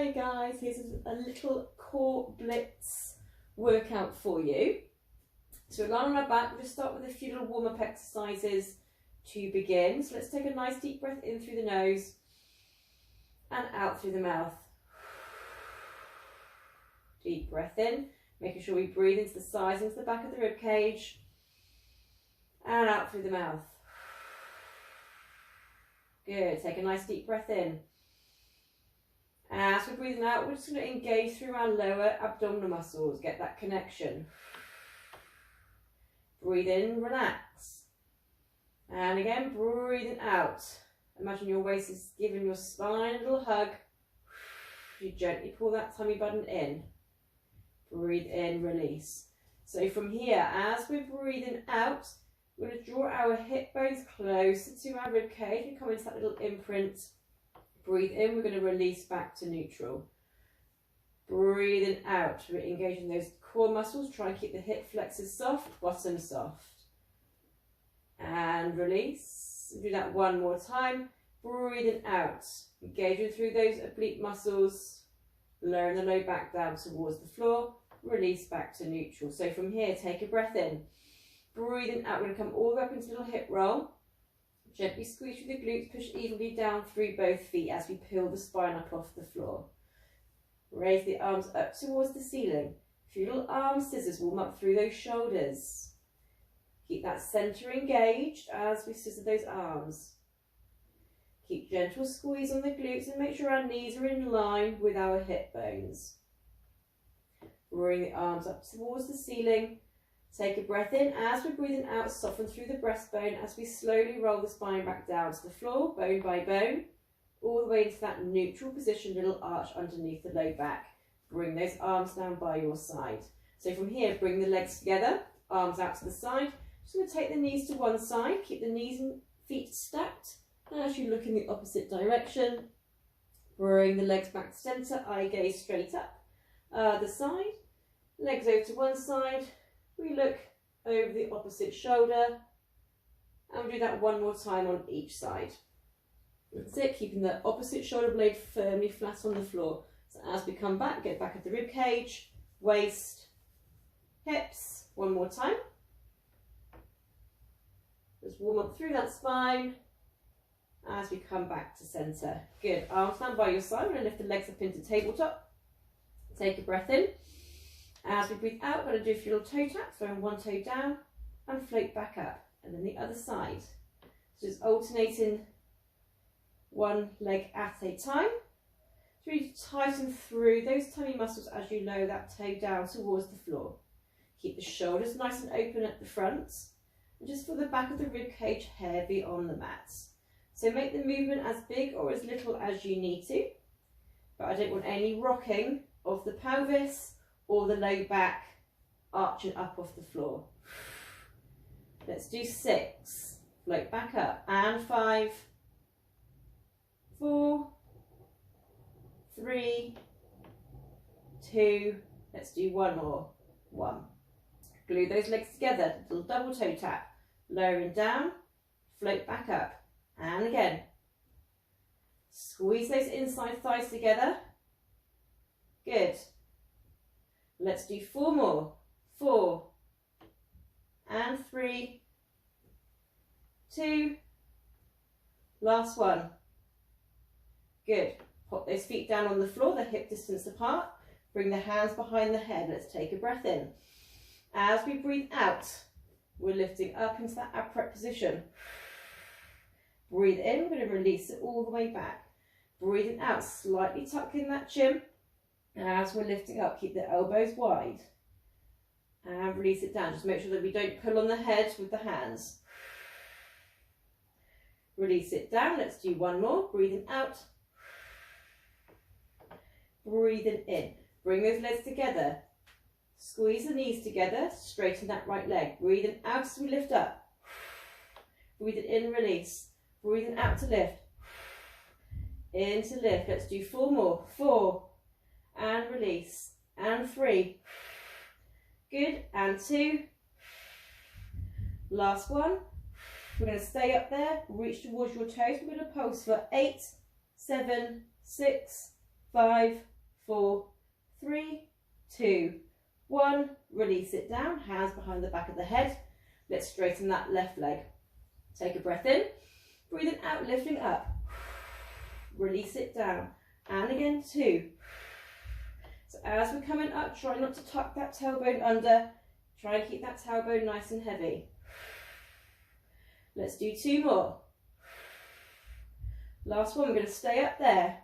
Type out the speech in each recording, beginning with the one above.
Hi guys, here's a little core blitz workout for you. So we're lying on our back. We'll just start with a few little warm-up exercises to begin. So let's take a nice deep breath in through the nose and out through the mouth. Deep breath in, making sure we breathe into the sides, into the back of the rib cage, and out through the mouth. Good, take a nice deep breath in. As we're breathing out, we're just going to engage through our lower abdominal muscles, get that connection. Breathe in, relax. And again, breathing out. Imagine your waist is giving your spine a little hug. You gently pull that tummy button in. Breathe in, release. So from here, as we're breathing out, we're going to draw our hip bones closer to our rib cage and come into that little imprint. Breathe in, we're going to release back to neutral. Breathing out, we're engaging those core muscles. Try and keep the hip flexors soft, bottom soft. And release. Do that one more time. Breathing out, engaging through those oblique muscles. Lowering the low back down towards the floor. Release back to neutral. So from here, take a breath in. Breathing out, we're going to come all the way up into a little hip roll. Gently squeeze through the glutes, push evenly down through both feet as we peel the spine up off the floor. Raise the arms up towards the ceiling. A few little arm scissors, warm up through those shoulders. Keep that centre engaged as we scissor those arms. Keep gentle squeeze on the glutes and make sure our knees are in line with our hip bones. Bring the arms up towards the ceiling. Take a breath in. As we're breathing out, soften through the breastbone as we slowly roll the spine back down to the floor, bone by bone, all the way into that neutral position, little arch underneath the low back. Bring those arms down by your side. So from here, bring the legs together, arms out to the side. Just going to take the knees to one side, keep the knees and feet stacked. And as you look in the opposite direction, bring the legs back to centre, eye gaze straight up. Other side, legs over to one side. We look over the opposite shoulder and we do that one more time on each side. That's it, keeping the opposite shoulder blade firmly flat on the floor. So as we come back, get back at the rib cage, waist, hips, one more time. Just warm up through that spine as we come back to centre. Good, arms down by your side. We're going to lift the legs up into tabletop. Take a breath in. As we breathe out, we're going to do a few little toe taps, throwing one toe down and float back up. And then the other side. So just alternating one leg at a time. So really tighten through those tummy muscles as you lower that toe down towards the floor. Keep the shoulders nice and open at the front. And just feel the back of the rib cage heavy on the mat. So make the movement as big or as little as you need to. But I don't want any rocking of the pelvis or the low back arching up off the floor. Let's do 6. Float back up. And 5, 4, 3, 2. Let's do one more. 1. Glue those legs together. Little double toe tap. Lowering down. Float back up. And again. Squeeze those inside thighs together. Good. Let's do 4 more. 4 and 3, 2, last one. Good. Pop those feet down on the floor, the hip distance apart. Bring the hands behind the head. Let's take a breath in. As we breathe out, we're lifting up into that upright position. Breathe in, we're going to release it all the way back. Breathing out, slightly tuck in that chin. As we're lifting up, keep the elbows wide. And release it down. Just make sure that we don't pull on the head with the hands. Release it down. Let's do one more. Breathing out. Breathing in. Bring those legs together. Squeeze the knees together. Straighten that right leg. Breathing out as we lift up. Breathing in, release. Breathing out to lift. In to lift. Let's do 4 more. 4. And release. And 3. Good. And 2. Last one. We're going to stay up there. Reach towards your toes. We're going to pulse for 8, 7, 6, 5, 4, 3, 2, 1. Release it down, hands behind the back of the head. Let's straighten that left leg. Take a breath in, breathing out, lifting up. Release it down, and again 2. So as we're coming up, try not to tuck that tailbone under. Try and keep that tailbone nice and heavy. Let's do 2 more. Last one, we're going to stay up there.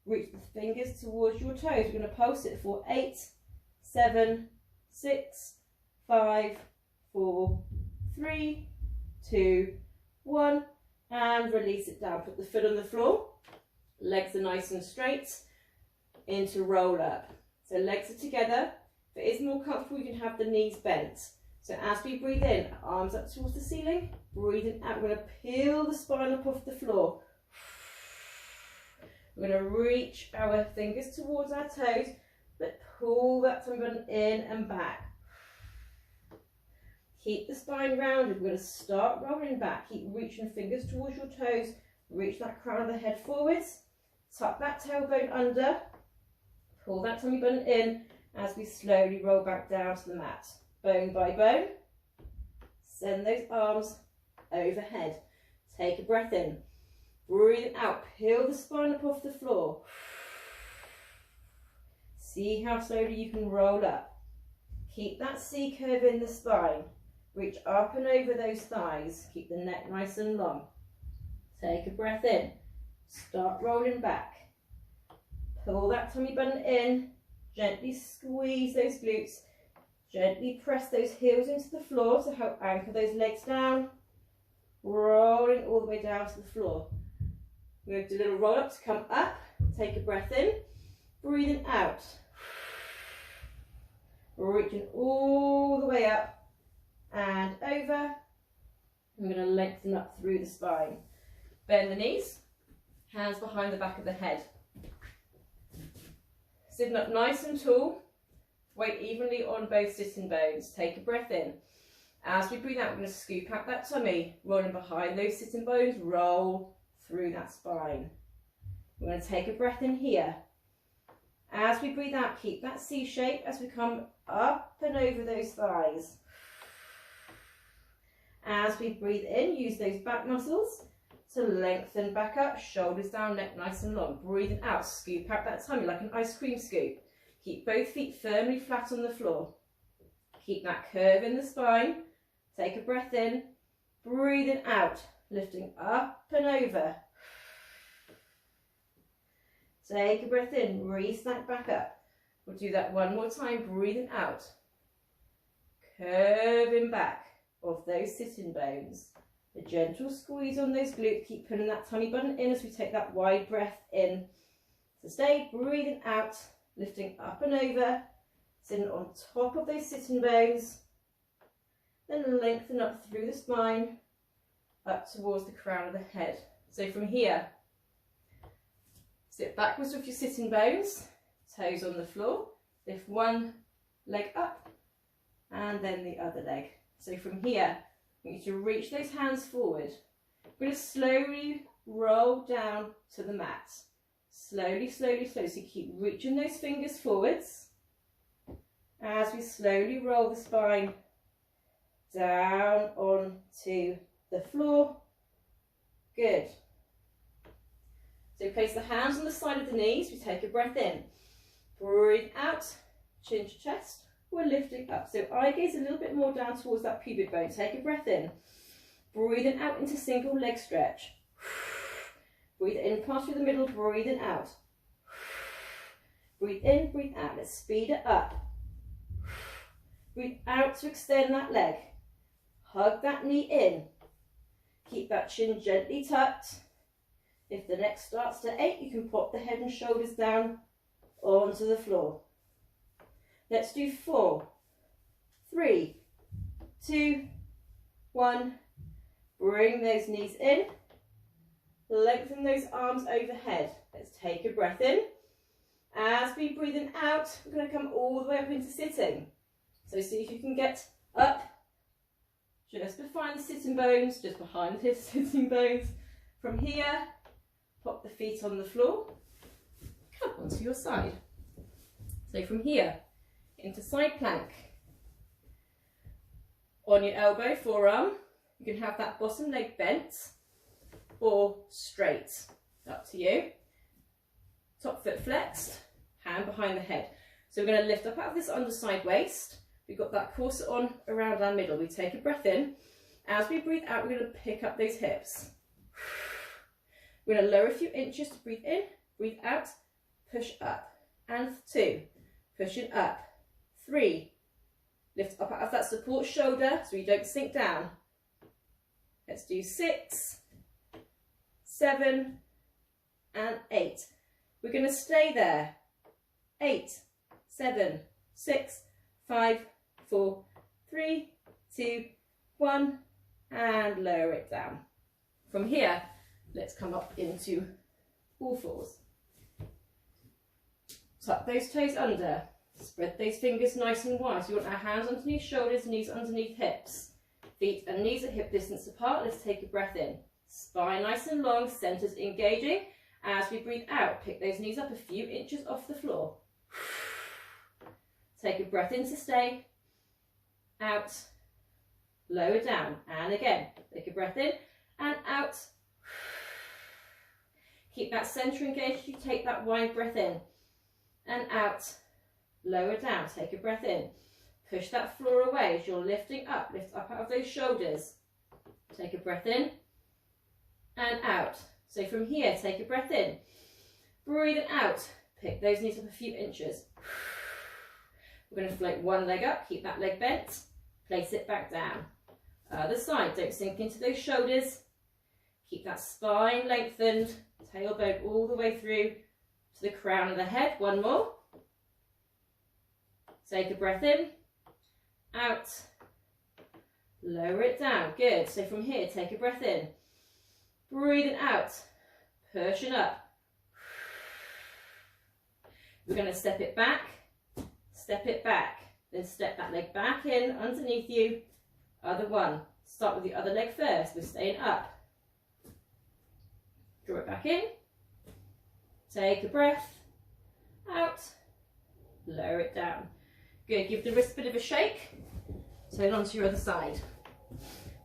Reach the fingers towards your toes. We're going to pulse it for 8, 7, 6, 5, 4, 3, 2, 1. And release it down. Put the foot on the floor. Legs are nice and straight. Into roll up. So legs are together. If it is more comfortable, you can have the knees bent. So as we breathe in, arms up towards the ceiling. Breathing out, we're going to peel the spine up off the floor. We're going to reach our fingers towards our toes, but pull that tummy button in and back. Keep the spine rounded. We're going to start rolling back. Keep reaching fingers towards your toes. Reach that crown of the head forwards. Tuck that tailbone under. Pull that tummy button in as we slowly roll back down to the mat. Bone by bone. Send those arms overhead. Take a breath in. Breathe out. Peel the spine up off the floor. See how slowly you can roll up. Keep that C curve in the spine. Reach up and over those thighs. Keep the neck nice and long. Take a breath in. Start rolling back. Pull that tummy button in. Gently squeeze those glutes. Gently press those heels into the floor to help anchor those legs down. Rolling all the way down to the floor. We're going to do a little roll up to come up. Take a breath in. Breathing out. Reaching all the way up and over. I'm going to lengthen up through the spine. Bend the knees. Hands behind the back of the head. Sitting up nice and tall. Weight evenly on both sitting bones. Take a breath in. As we breathe out, we're going to scoop out that tummy. Rolling behind those sitting bones. Roll through that spine. We're going to take a breath in here. As we breathe out, keep that C shape as we come up and over those thighs. As we breathe in, use those back muscles to lengthen back up, shoulders down, neck nice and long. Breathing out, scoop out that tummy like an ice cream scoop. Keep both feet firmly flat on the floor. Keep that curve in the spine. Take a breath in, breathing out, lifting up and over. Take a breath in, re-snack back up. We'll do that one more time, breathing out. Curving back of those sitting bones. A gentle squeeze on those glutes. Keep pulling that tummy button in as we take that wide breath in. So stay breathing out, lifting up and over, sitting on top of those sitting bones. Then lengthen up through the spine, up towards the crown of the head. So from here, sit backwards with your sitting bones, toes on the floor. Lift one leg up and then the other leg. So from here, we need to reach those hands forward. We're going to slowly roll down to the mat. Slowly, slowly, slowly. So keep reaching those fingers forwards as we slowly roll the spine down onto the floor. Good. So place the hands on the side of the knees. We take a breath in. Breathe out, chin to chest. We're lifting up. So eye gaze a little bit more down towards that pubic bone. Take a breath in. Breathing out into single leg stretch. Breathe in, pass through the middle, breathing out. Breathe in, breathe out. Let's speed it up. Breathe out to extend that leg. Hug that knee in. Keep that chin gently tucked. If the neck starts to ache, you can pop the head and shoulders down onto the floor. Let's do 4, 3, 2, 1. Bring those knees in. Lengthen those arms overhead. Let's take a breath in. As we breathe in out, we're going to come all the way up into sitting. So see if you can get up just behind the sitting bones, just behind the sitting bones. From here, pop the feet on the floor. Come onto your side. So from here, into side plank. On your elbow, forearm, you can have that bottom leg bent or straight, up to you. Top foot flexed, hand behind the head. So we're going to lift up out of this underside waist. We've got that corset on around our middle. We take a breath in. As we breathe out, we're going to pick up those hips. We're going to lower a few inches to breathe in, breathe out, push up. And 2, pushing up. 3, lift up out of that support shoulder so you don't sink down. Let's do 6, 7, and 8. We're going to stay there. 8, 7, 6, 5, 4, 3, 2, 1, and lower it down. From here, let's come up into all fours. Tuck those toes under. Spread those fingers nice and wide. So you want our hands underneath shoulders, knees underneath hips. Feet and knees at hip distance apart. Let's take a breath in. Spine nice and long, centers engaging. As we breathe out, pick those knees up a few inches off the floor. Take a breath in to stay. Out. Lower down. And again, take a breath in and out. Keep that center engaged. You take that wide breath in and out. Lower down, take a breath in. Push that floor away as you're lifting up. Lift up out of those shoulders. Take a breath in and out. So from here, take a breath in. Breathe it out. Pick those knees up a few inches. We're going to float one leg up. Keep that leg bent. Place it back down. Other side, don't sink into those shoulders. Keep that spine lengthened. Tailbone all the way through to the crown of the head. One more. Take a breath in, out, lower it down. Good. So from here, take a breath in, breathing out, pushing up. We're going to step it back, then step that leg back in underneath you. Other one. Start with the other leg first. We're staying up. Draw it back in, take a breath, out, lower it down. Good, give the wrist a bit of a shake. Turn onto your other side.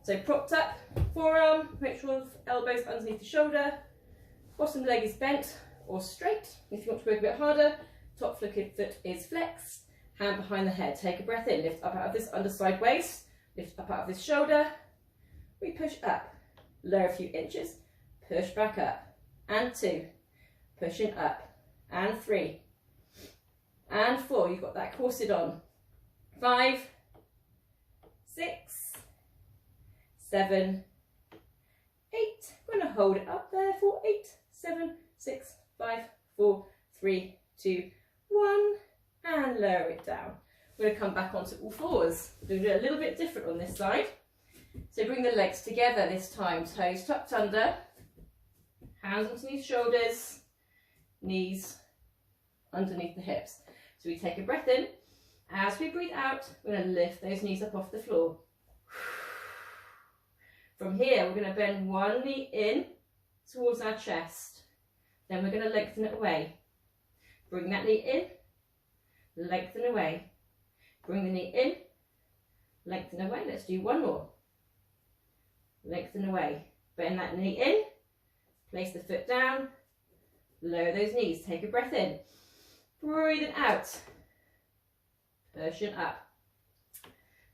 So propped up, forearm, make sure the elbows underneath the shoulder. Bottom leg is bent or straight. If you want to work a bit harder, top foot is flexed. Hand behind the head. Take a breath in, lift up out of this underside waist. Lift up out of this shoulder. We push up, lower a few inches, push back up. And 2, pushing up. And 3. And 4, you've got that corset on. 5, 6, 7, 8. We're going to hold it up there for 8, 7, 6, 5, 4, 3, 2, 1. And lower it down. We're going to come back onto all fours. We're going to do a little bit different on this side. So bring the legs together this time. Toes tucked under. Hands underneath shoulders. Knees underneath the hips. So we take a breath in. As we breathe out, we're going to lift those knees up off the floor. From here, we're going to bend one knee in towards our chest. Then we're going to lengthen it away. Bring that knee in, lengthen away. Bring the knee in, lengthen away. Let's do one more. Lengthen away. Bend that knee in, place the foot down, lower those knees. Take a breath in. Breathing out, pushing up.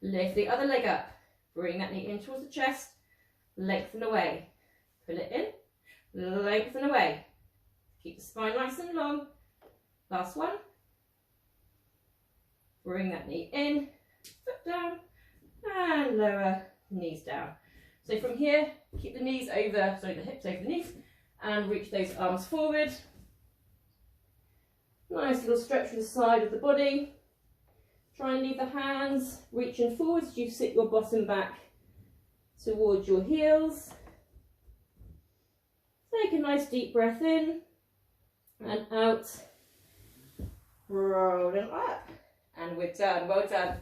Lift the other leg up, bring that knee in towards the chest, lengthen away. Pull it in, lengthen away. Keep the spine nice and long. Last one. Bring that knee in, foot down, and lower knees down. So from here, keep the knees over, sorry, the hips over the knees, and reach those arms forward. Nice little stretch from the side of the body. Try and leave the hands reaching forward as you sit your bottom back towards your heels. Take a nice deep breath in and out. Rolling up. And we're done. Well done.